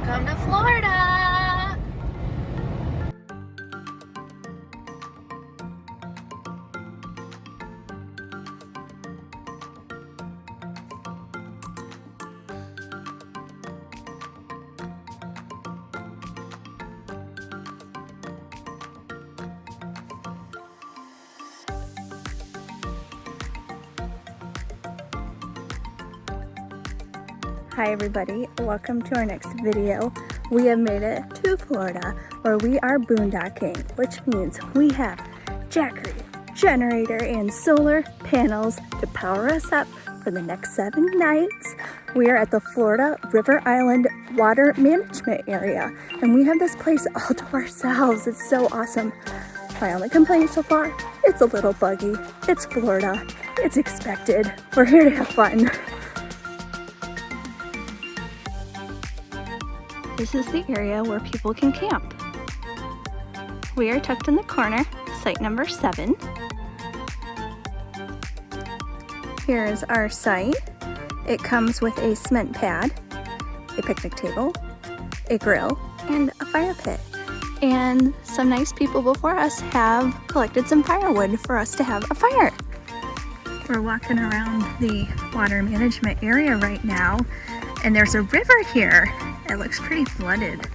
Welcome to Florida! Hi everybody, welcome to our next video. We have made it to Florida where we are boondocking, which means we have Jackery, generator, and solar panels to power us up for the next 7 nights. We are at the Florida River Island Water Management Area and we have this place all to ourselves. It's so awesome. My only complaint so far, it's a little buggy. It's Florida, it's expected. We're here to have fun. This is the area where people can camp. We are tucked in the corner, site number 7. Here is our site. It comes with a cement pad, a picnic table, a grill, and a fire pit. And some nice people before us have collected some firewood for us to have a fire. We're walking around the water management area right now, and there's a river here. It looks pretty flooded,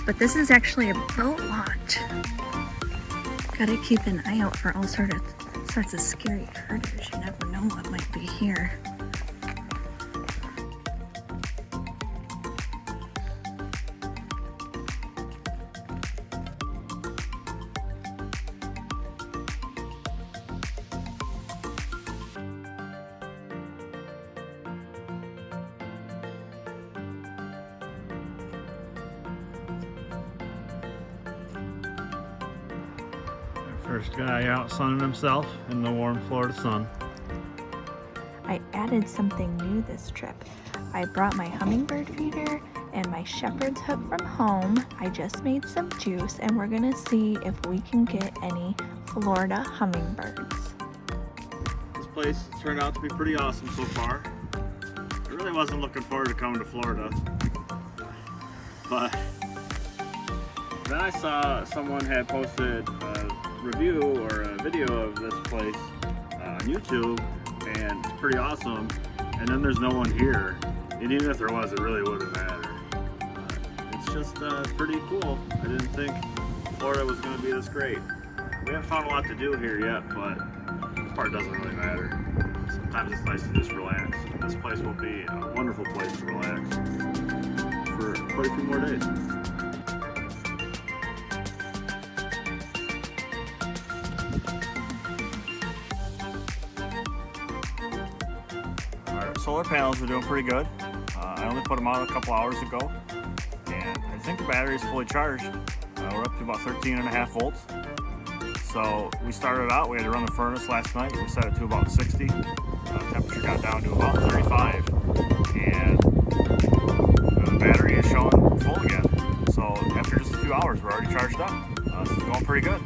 but this is actually a boat launch. Gotta keep an eye out for all sorts of scary critters. You never know what might be here. First guy out sunning himself in the warm Florida sun. I added something new this trip. I brought my hummingbird feeder and my shepherd's hook from home. I just made some juice and we're gonna see if we can get any Florida hummingbirds. This place turned out to be pretty awesome so far. I really wasn't looking forward to coming to Florida, but then I saw someone had posted a review or a video of this place on YouTube, and it's pretty awesome. And then there's no one here, and even if there was, it really wouldn't matter. It's just pretty cool. I didn't think Florida was going to be this great. We haven't found a lot to do here yet, but this part doesn't really matter. Sometimes it's nice to just relax. This place will be a wonderful place to relax for quite a few more days. Solar panels are doing pretty good. I only put them out a couple hours ago, and I think the battery is fully charged. We're up to about 13.5 volts. So we started out, we had to run the furnace last night. We set it to about 60. Temperature got down to about 35, and the battery is showing full again. So after just a few hours, we're already charged up. This is going pretty good.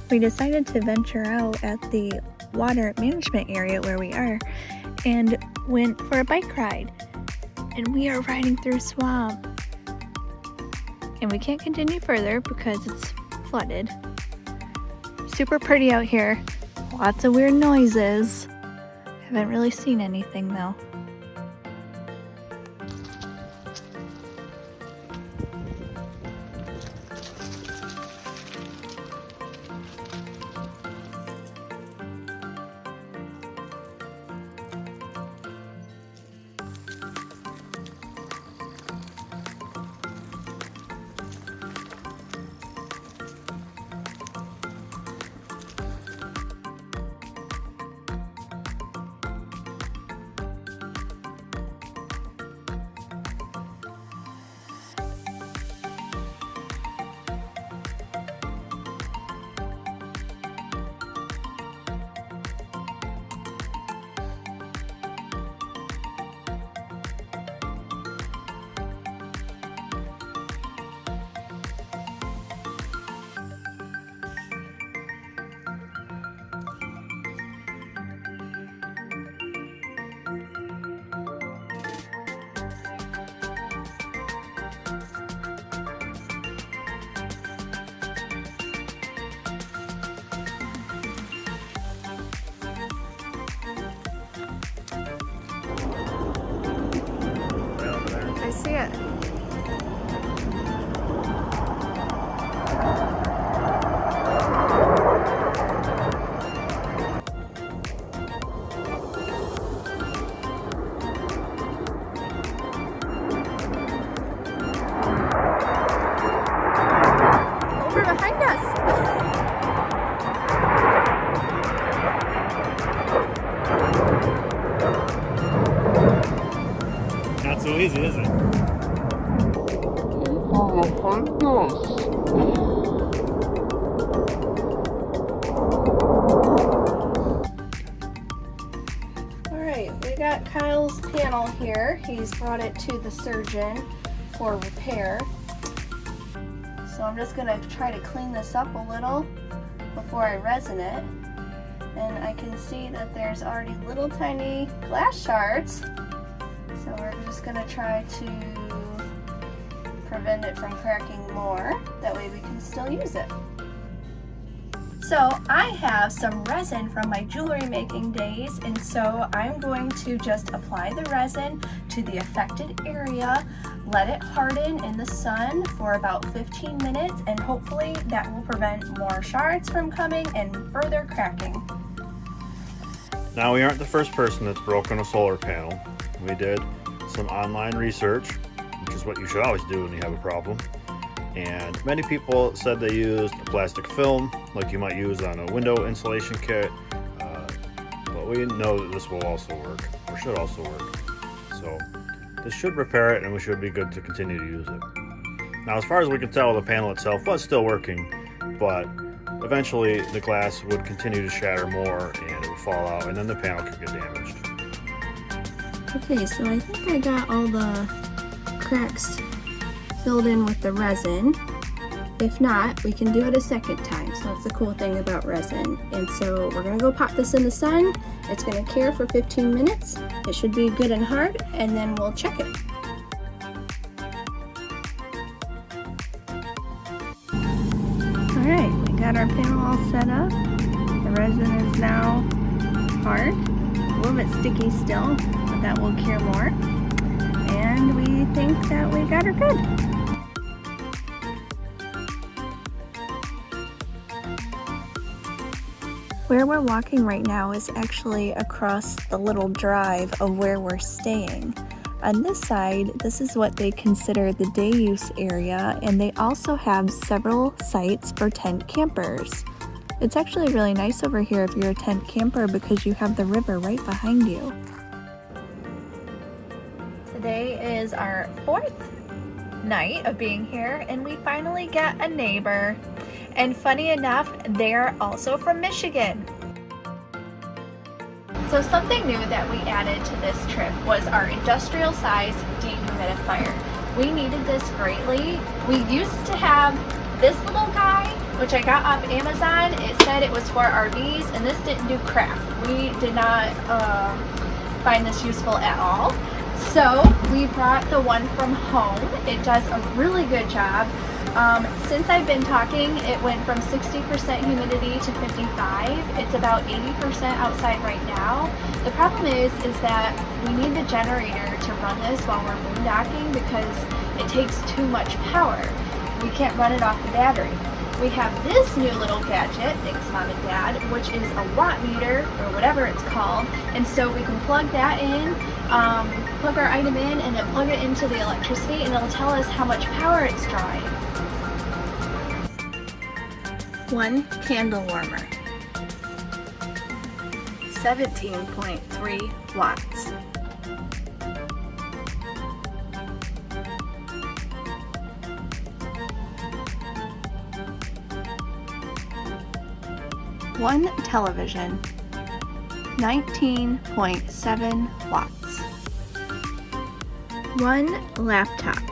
We decided to venture out at the water management area where we are and went for a bike ride. And we are riding through swamp. And we can't continue further because it's flooded. Super pretty out here. Lots of weird noises. Haven't really seen anything though. panel here. He's brought it to the surgeon for repair. So I'm just gonna try to clean this up a little before I resin it. And I can see that there's already little tiny glass shards. So we're just gonna try to prevent it from cracking more. That way we can still use it. So I have some resin from my jewelry making days, and so I'm going to just apply the resin to the affected area, let it harden in the sun for about 15 minutes, and hopefully that will prevent more shards from coming and further cracking. Now, we aren't the first person that's broken a solar panel. We did some online research, which is what you should always do when you have a problem. And many people said they used a plastic film like you might use on a window insulation kit, but we know that this will also work, or should also work. So this should repair it and we should be good to continue to use it. Now, as far as we can tell, the panel itself was still working, but eventually the glass would continue to shatter more and it would fall out, and then the panel could get damaged. Okay, so I think I got all the cracks filled in with the resin. If not, we can do it a second time. So that's the cool thing about resin. And so we're gonna go pop this in the sun. It's gonna cure for 15 minutes. It should be good and hard, and then we'll check it. All right, we got our panel all set up. The resin is now hard, a little bit sticky still, but that will cure more. And we think that we got her good. Where we're walking right now is actually across the little drive of where we're staying. On this side, this is what they consider the day use area, and they also have several sites for tent campers. It's actually really nice over here if you're a tent camper because you have the river right behind you. Today is our 4th night of being here, and we finally got a neighbor. And funny enough, they're also from Michigan. So something new that we added to this trip was our industrial size dehumidifier. We needed this greatly. We used to have this little guy, which I got off Amazon. It said it was for RVs, and this didn't do crap. We did not find this useful at all. So we brought the one from home. It does a really good job. Since I've been talking, it went from 60% humidity to 55. It's about 80% outside right now. The problem is that we need the generator to run this while we're boondocking because it takes too much power. We can't run it off the battery. We have this new little gadget, thanks Mom and Dad, which is a watt meter, or whatever it's called, and so we can plug that in, plug our item in, and then plug it into the electricity, and it'll tell us how much power it's drawing. One candle warmer, 17.3 watts. One television, 19.7 watts. One laptop,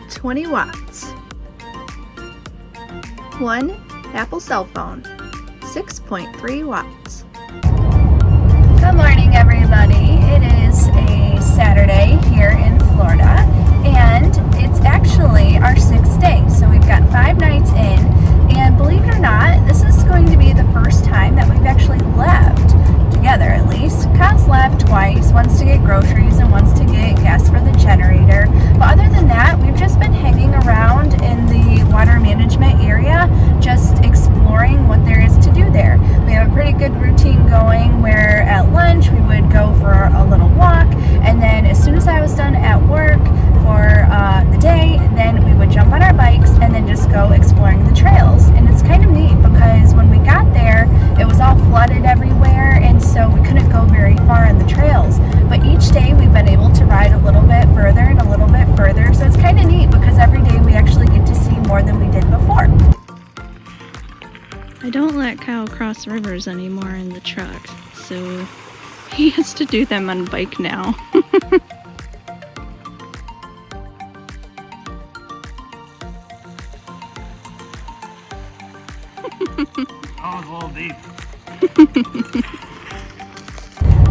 20 watts. One Apple cell phone, 6.3 watts. Good morning, everybody. It is a Saturday here in Florida, and it's actually our 6th day. So we've got 5 nights in, and believe it or not, this is going to be the first time that we've actually left together, at least. Kyle's left twice, once to get groceries and once to get gas for the generator. But other than that, we've just been hanging around in the water management area, just exploring what there is to do there. We have a pretty good routine going where at lunch we would go for a little walk, and then as soon as I was done at work for the day, then we would jump on our bikes and then just go exploring the trails. And it's kind of neat because when we got there, it was all flooded everywhere, and so we couldn't go very far on the trails. But each day we've been able to ride a little bit further and a little bit further, so it's kind of neat because every day we actually get to see more than we did before. I don't let Kyle cross rivers anymore in the truck, so He has to do them on bike now. Oh, it's a little deep.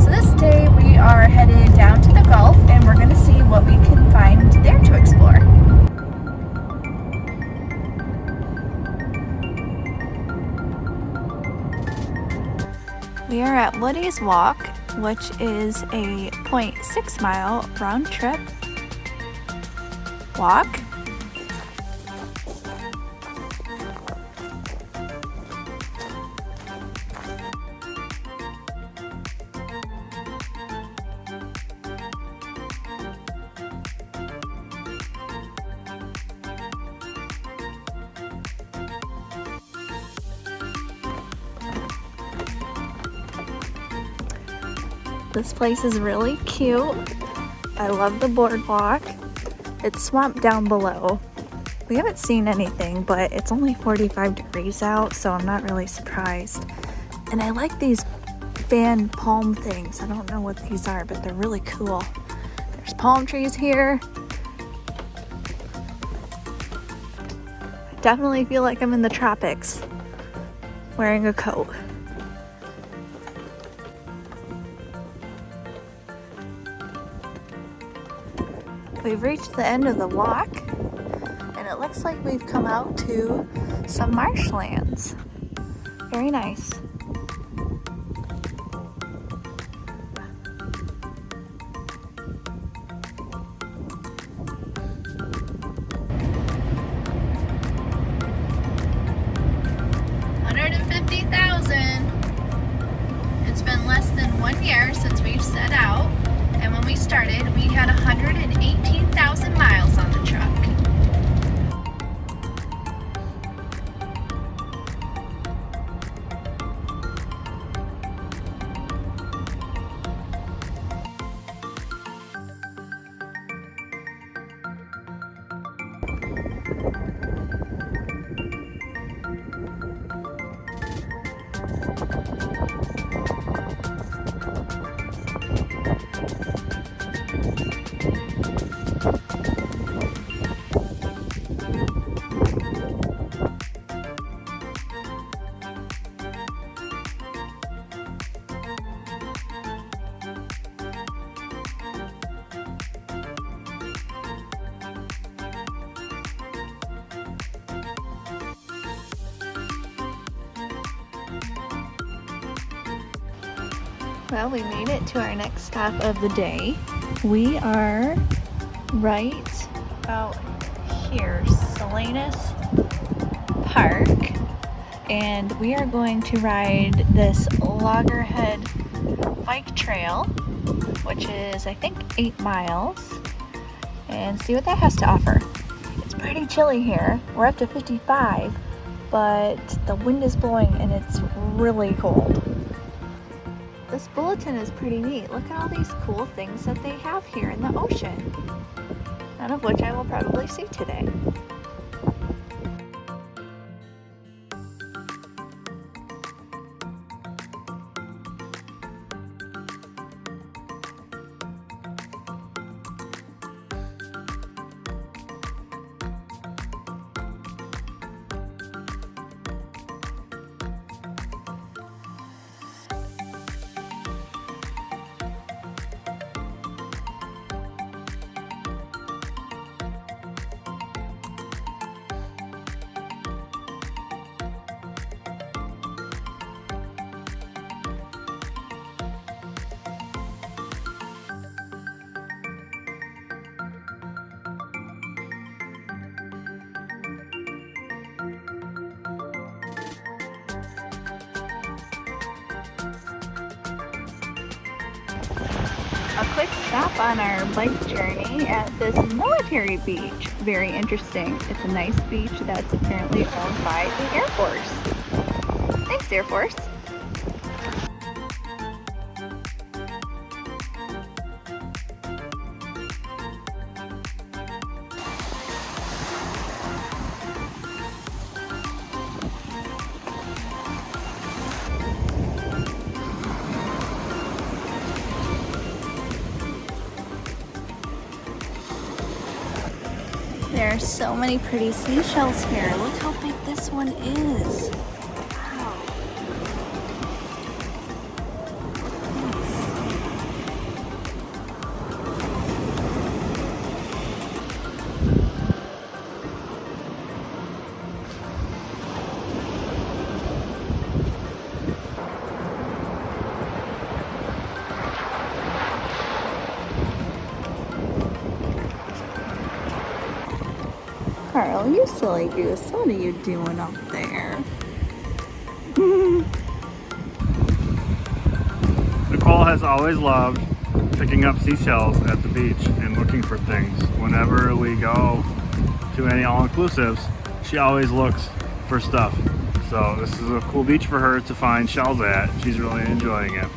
So this day we are headed down to the Gulf and we're going to see what we can find there to explore. We are at Woody's Walk, which is a 0.6 mile round trip walk. This place is really cute. I love the boardwalk. It's swamped down below. We haven't seen anything, but it's only 45 degrees out, so I'm not really surprised. And I like these fan palm things. I don't know what these are, but they're really cool. There's palm trees here. I definitely feel like I'm in the tropics, wearing a coat. We've reached the end of the walk, and it looks like we've come out to some marshlands. Very nice. It's been less than 1 year since we've set out, and when we started, we had 118,000 miles on the truck. Well, we made it to our next stop of the day. We are right out here, Salinas Park, and we are going to ride this Loggerhead bike trail, which is, I think, 8 miles, and see what that has to offer. It's pretty chilly here. We're up to 55, but the wind is blowing and it's really cold. This bulletin is pretty neat. Look at all these cool things that they have here in the ocean, none of which I will probably see today. A quick stop on our bike journey at this military beach. Very interesting. It's a nice beach that's apparently owned by the Air Force. Thanks, Air Force. There are so many pretty seashells here. Look how big this one is. Wow. Carl, you silly goose. What are you doing up there? Nicole has always loved picking up seashells at the beach and looking for things. Whenever we go to any all-inclusives, she always looks for stuff. So this is a cool beach for her to find shells at. She's really enjoying it.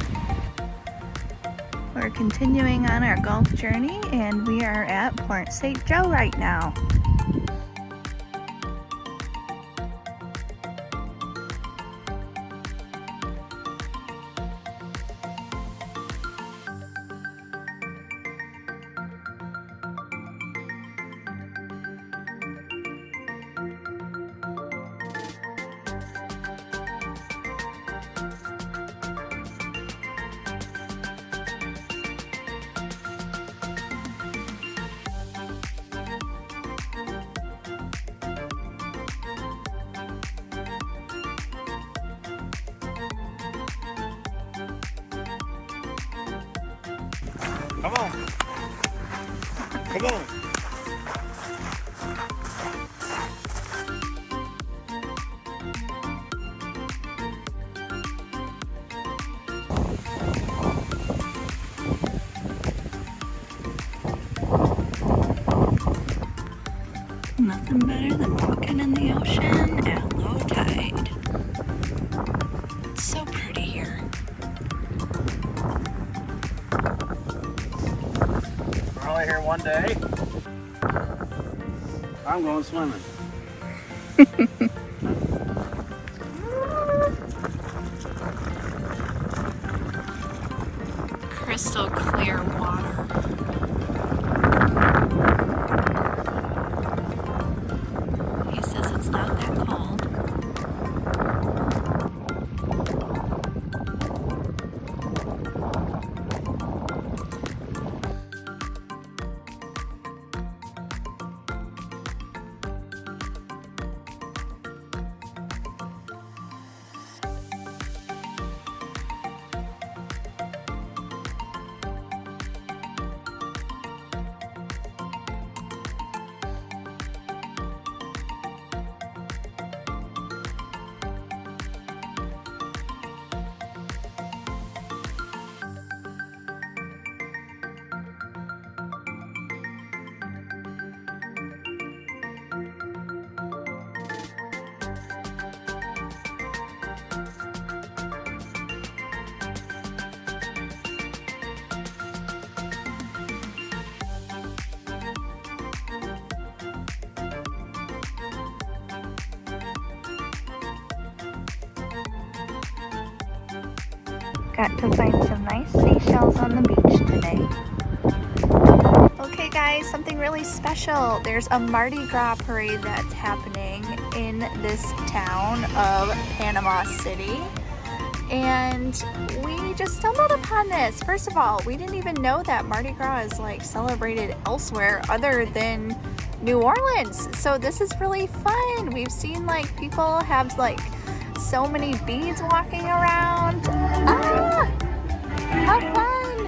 We're continuing on our golf journey and we are at Port St. Joe right now. Come on. Come on. Nothing better than walking in the ocean at low tide. It's so pretty here. We're only here one day. I'm going swimming. Crystal clear water. He says it's not that cold. Got to find some nice seashells on the beach today. Okay guys, something really special. There's a Mardi Gras parade that's happening in this town of Panama City. And we just stumbled upon this. First of all, we didn't even know that Mardi Gras is like celebrated elsewhere other than New Orleans. So this is really fun. We've seen like people have like so many beads walking around. Ah! How fun!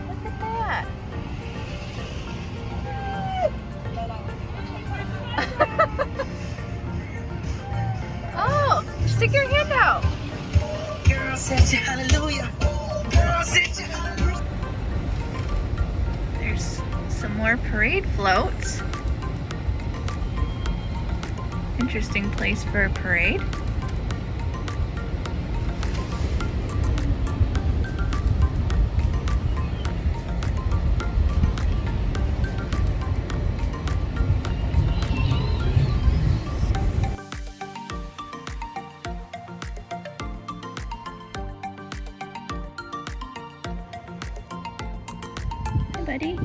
Look at that. Oh, stick your hand out. Girl said hallelujah. Girl said hallelujah. There's some more parade floats. Interesting place for a parade. Hi, buddy.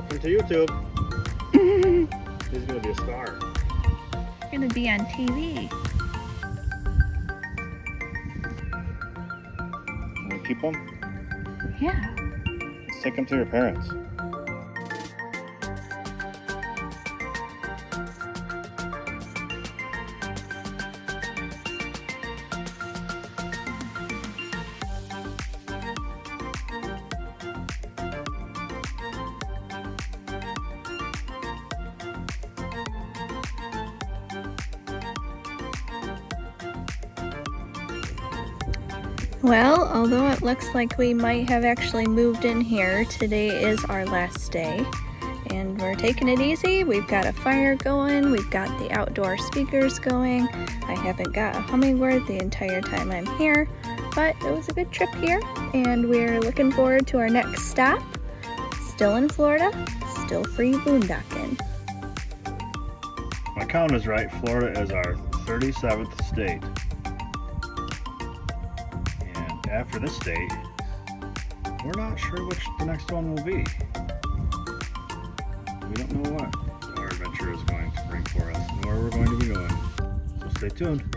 Welcome to YouTube. He's gonna be a star. You're gonna be on TV. Want to keep them? Yeah. Let's take them to your parents. Well, although it looks like we might have actually moved in here, today is our last day. And we're taking it easy. We've got a fire going, we've got the outdoor speakers going. I haven't got a hummingbird the entire time I'm here, but it was a good trip here, and we're looking forward to our next stop. Still in Florida, still free boondocking. My count is right. Florida is our 37th state. And after this state, we're not sure which the next one will be. We don't know what our adventure is going to bring for us and where we're going to be going. So stay tuned.